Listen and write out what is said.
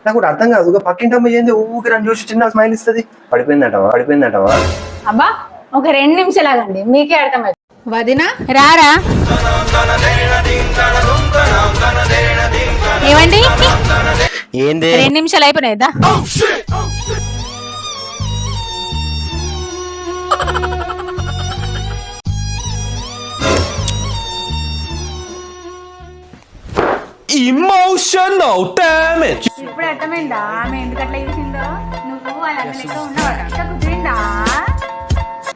నాకు కూడా అర్థం కాదు. పక్కింటమ్మ ఏంది ఊరికి రన్ చూసి చిన్న స్మైల్ ఇస్తుంది. పడిపోయిందటవా అబ్బా ఒక 2 నిమిషాలు ఆగండి, మీకే అర్థమైంది. వదినా రారా. ఏమండి ఏంది 2 నిమిషాలు అయిపోయినాయిదా? Emotional damage. ఇప్పుడు అర్థమైందా ఆమె ఎందుకు అట్లా చేసిందో? నువ్వు వాళ్ళ లెక్క ఉన్నావా? కుదిరిందా?